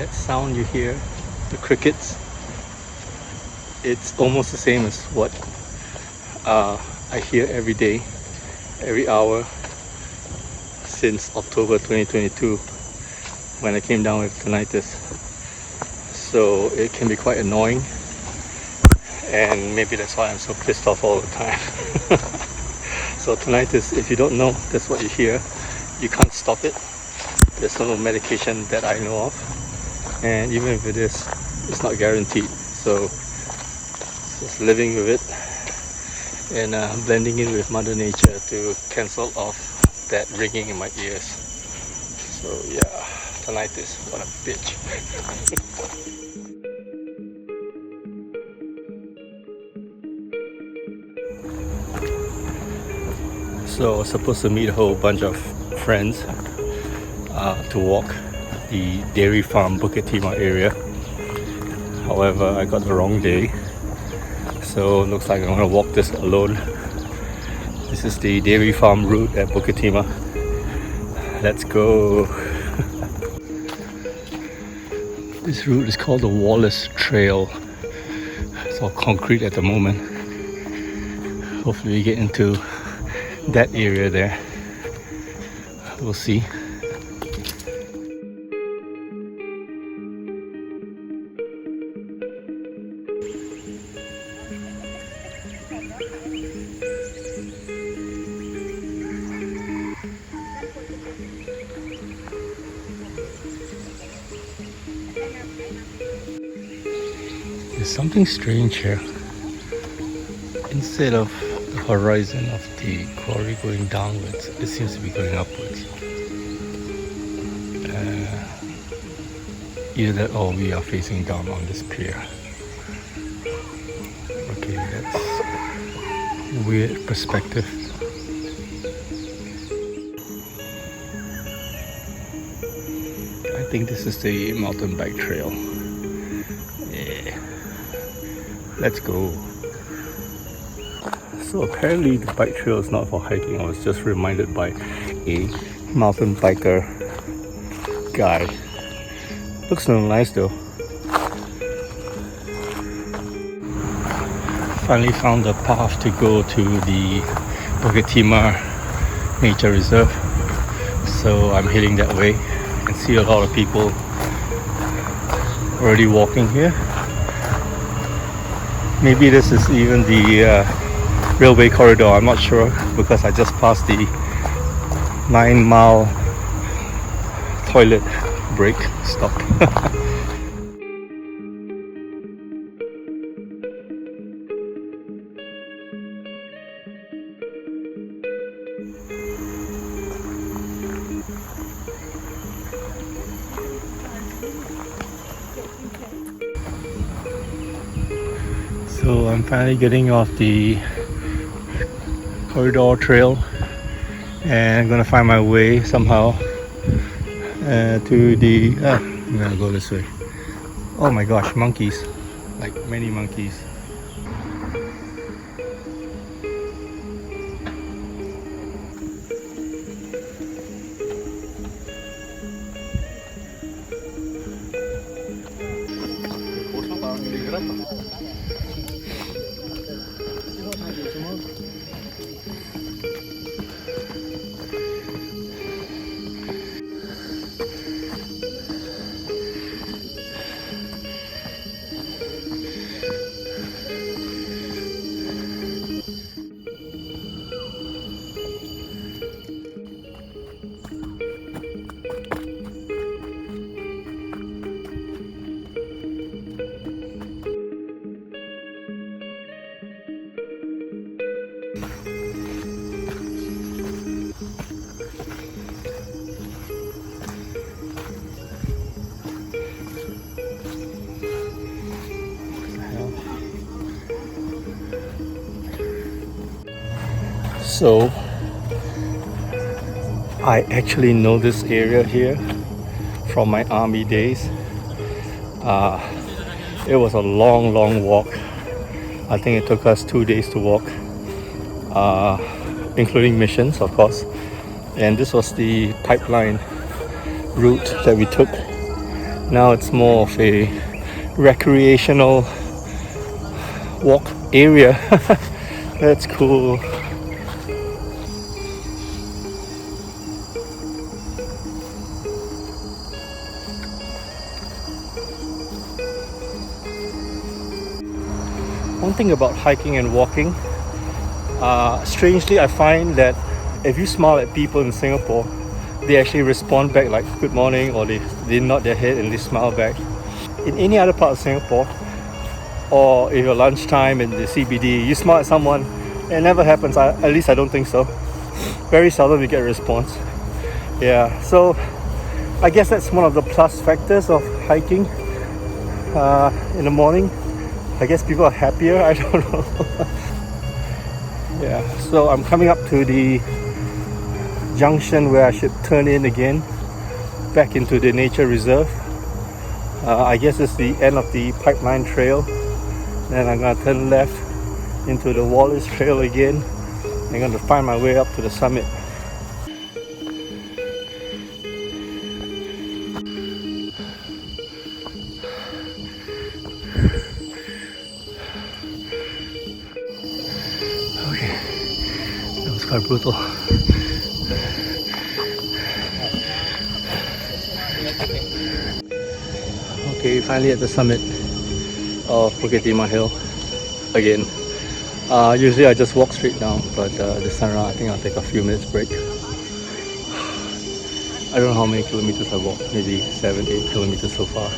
That sound you hear, the crickets, it's almost the same as what I hear every day, every hour since October 2022 when I came down with tinnitus. So it can be quite annoying, and maybe that's why I'm so pissed off all the time. So tinnitus, if you don't know that's what you hear, you can't stop it. There's no medication that I know of, and even if it is, it's not guaranteed. So just living with it and blending in with Mother Nature to cancel off that ringing in my ears. So yeah, tinnitus, what a bitch. So I was supposed to meet a whole bunch of friends to walk the dairy farm Bukit Timah area. However, I got the wrong day, so looks like I'm gonna walk this alone. This is the dairy farm route at Bukit Timah. Let's go. This route is called the Wallace Trail. It's all concrete at the moment. Hopefully we get into that area there. We'll see. There's something strange here. Instead of the horizon of the quarry going downwards, it seems to be going upwards. Either that or we are facing down on this pier. Okay, that's weird perspective. I think this is the mountain bike trail. Yeah, let's go. So apparently the bike trail is not for hiking. I was just reminded by a mountain biker guy. Looks so nice though. Finally found the path to go to the Bukit Timah Nature Reserve. So I'm heading that way. I can see a lot of people already walking here. Maybe this is even the railway corridor, I'm not sure, because I just passed the 9-mile toilet break stop. So I'm finally getting off the corridor trail and I'm gonna find my way somehow to the I'm gonna go this way. Oh my gosh, monkeys, like many monkeys. So I actually know this area here from my army days. It was a long walk. I think it took us 2 days to walk, including missions, of course. And this was the pipeline route that we took Now it's more of a recreational walk area. That's cool. One thing about hiking and walking, strangely I find that if you smile at people in Singapore, they actually respond back like good morning, or they nod their head and they smile back. In any other part of Singapore, or if you're lunchtime in the CBD, you smile at someone, it never happens. At least I don't think so. Very seldom you get a response. Yeah, so I guess that's one of the plus factors of hiking in the morning. I guess people are happier, I don't know. Yeah, so I'm coming up to the junction where I should turn in again back into the nature reserve. I guess it's the end of the pipeline trail. Then I'm gonna turn left into the Wallace Trail again. I'm gonna find my way up to the summit. Okay, that was quite brutal. Okay, finally at the summit of Bukit Timah Hill again. Usually I just walk straight down, but this time around I think I'll take a few minutes break. I don't know how many kilometers I've walked, maybe 7-8 kilometers so far.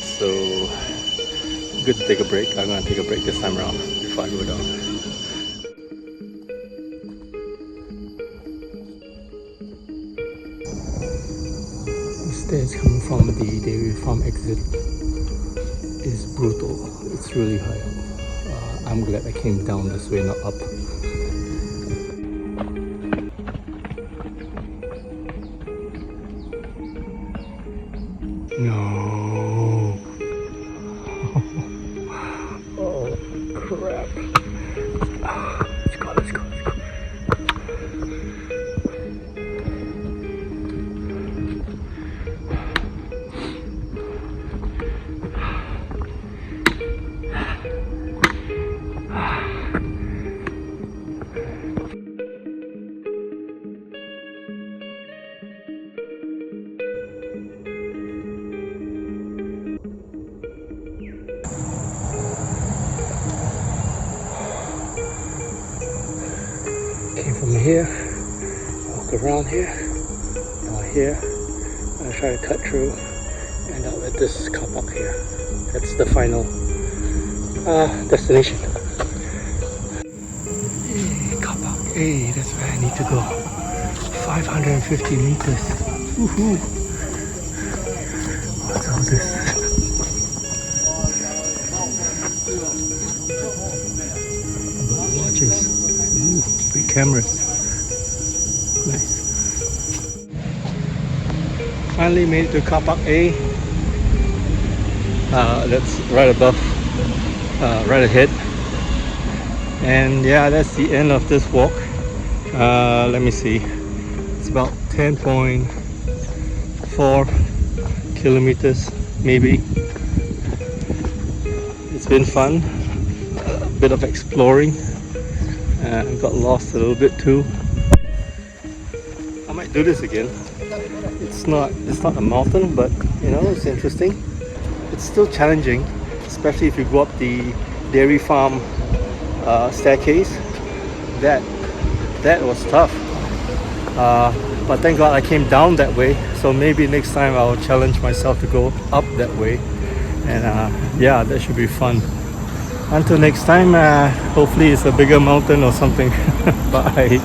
So good to take a break. I'm gonna take a break this time around before I go down. The stairs coming from the dairy farm exit is brutal. It's really high up. I'm glad I came down this way, not up. No. Oh crap. Let's go, let's go, let's go. Came from here, walk around here, now here. I'm gonna try to cut through, and out at this car park here. That's the final destination. Hey, car park. Hey, that's where I need to go. 550 meters. Woohoo! What's all this? Watches. Ooh, big cameras. Nice. Finally made it to car park A. That's right above, right ahead. And yeah, that's the end of this walk. Let me see. It's about 10.4 kilometers, maybe. It's been fun. A bit of exploring. Got lost a little bit too. I might do this again. It's not a mountain, but you know, it's interesting. It's still challenging, especially if you go up the dairy farm staircase. That was tough. But thank God I came down that way. So maybe next time I'll challenge myself to go up that way. And yeah, that should be fun. Until next time, hopefully it's a bigger mountain or something. Bye.